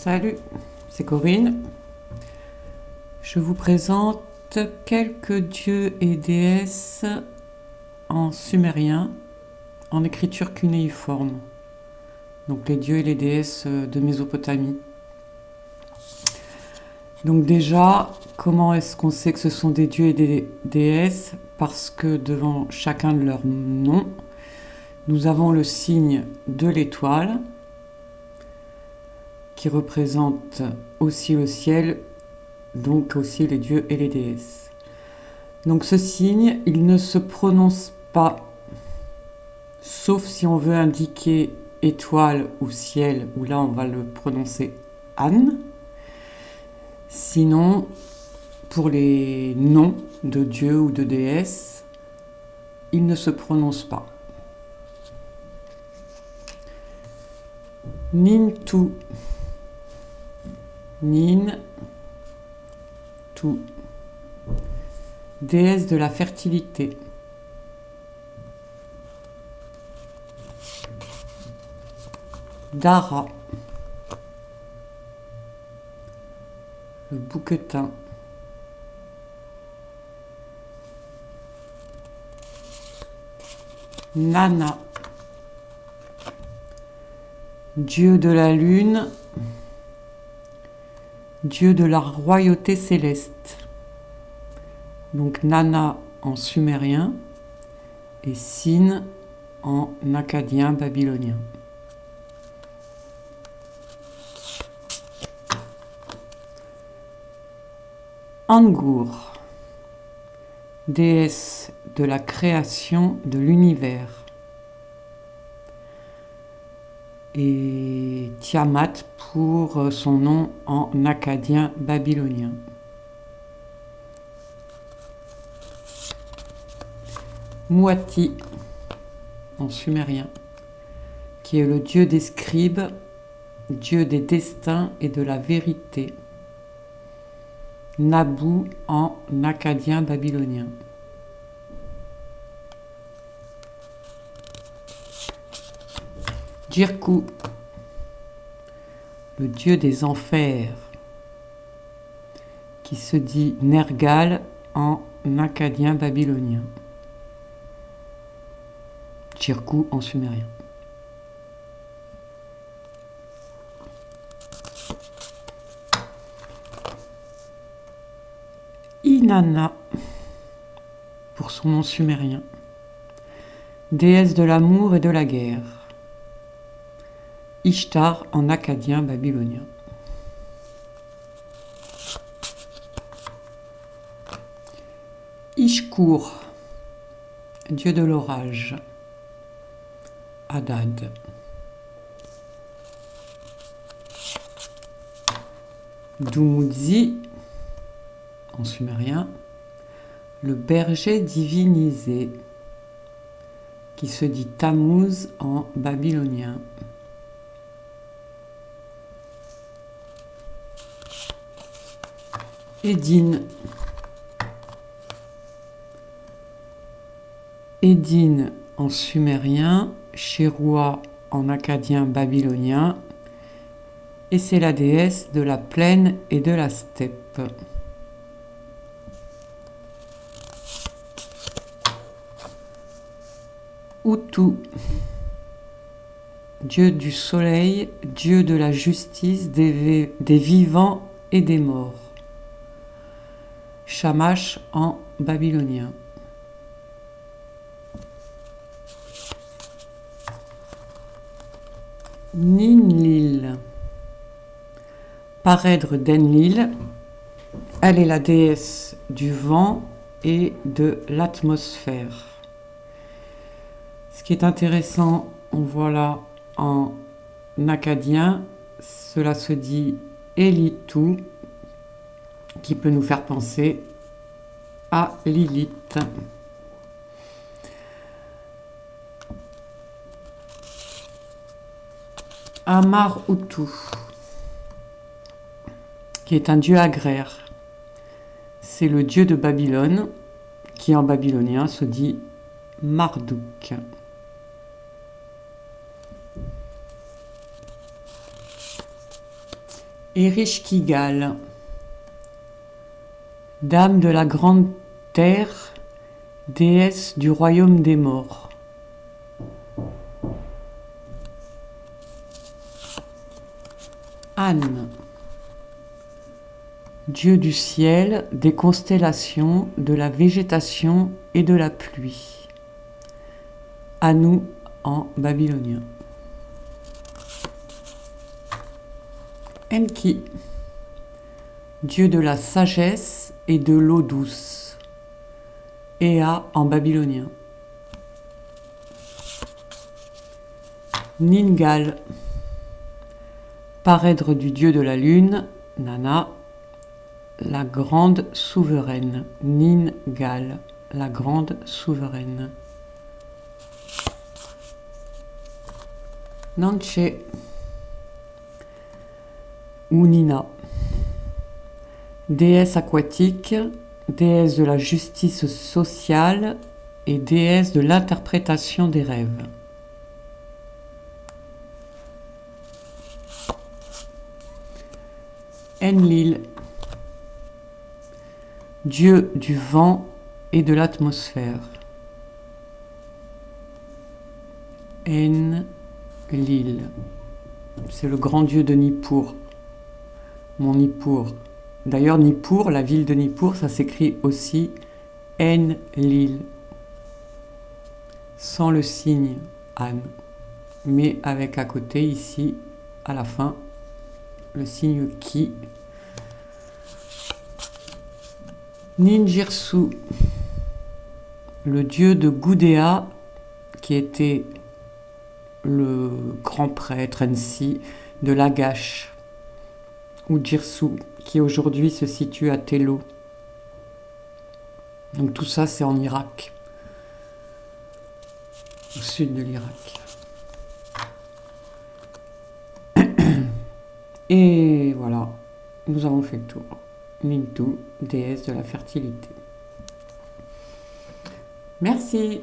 Salut, c'est Corinne. Je vous présente quelques dieux et déesses en sumérien, en écriture cunéiforme. Donc les dieux et les déesses de Mésopotamie. Donc déjà, comment est-ce qu'on sait que ce sont des dieux et des déesses? Parce que devant chacun de leurs noms, nous avons le signe de l'étoile, qui représente aussi le ciel, donc aussi les dieux et les déesses. Donc ce signe, il ne se prononce pas, sauf si on veut indiquer étoile ou ciel, où là on va le prononcer An. Sinon, pour les noms de dieux ou de déesses, il ne se prononce pas. Nintu. Nin, Tu, déesse de la fertilité. Dara, le bouquetin. Nana, dieu de la lune, dieu de la royauté céleste. Donc Nana en sumérien et Sin en akkadien babylonien. Angur, déesse de la création de l'univers. Et Tiamat pour son nom en akkadien babylonien. Muati en sumérien, qui est le dieu des scribes, dieu des destins et de la vérité. Nabu en akkadien babylonien. Jirku, le dieu des enfers, qui se dit Nergal en akkadien babylonien. Jirku en sumérien. Inanna, pour son nom sumérien, déesse de l'amour et de la guerre. Ishtar en akkadien babylonien. Ishkur, dieu de l'orage. Hadad. Dumuzi, en sumérien, le berger divinisé, qui se dit Tammuz en babylonien. Edine. Edine en sumérien, Sheroua en akkadien babylonien, et c'est la déesse de la plaine et de la steppe. Utu, dieu du soleil, dieu de la justice des vivants et des morts. Shamash en babylonien. Ninlil, parèdre d'Enlil, elle est la déesse du vent et de l'atmosphère. Ce qui est intéressant, on voit là en akkadien, cela se dit Elitu, qui peut nous faire penser à Lilith. Amar-Utu, qui est un dieu agraire. C'est le dieu de Babylone, qui en babylonien se dit Marduk. Erishkigal, dame de la grande terre, déesse du royaume des morts. Anne, dieu du ciel, des constellations, de la végétation et de la pluie. Anu en babylonien. Enki, dieu de la sagesse et de l'eau douce. Ea en babylonien. Ningal, parèdre du dieu de la lune, Nana, la grande souveraine. Ningal, la grande souveraine. Nanche ou Nina, déesse aquatique, déesse de la justice sociale et déesse de l'interprétation des rêves. Enlil, dieu du vent et de l'atmosphère. Enlil, c'est le grand dieu de Nippur, mon Nippur. D'ailleurs, Nippur, la ville de Nippur, ça s'écrit aussi Enlil, sans le signe An, mais avec à côté, ici, à la fin, le signe Ki. Ninjirsu, le dieu de Gudea, qui était le grand prêtre Ensi de Lagash, ou Jirsu, qui aujourd'hui se situe à Tello. Donc tout ça, c'est en Irak, au sud de l'Irak. Et voilà, nous avons fait le tour. Nintu, déesse de la fertilité. Merci.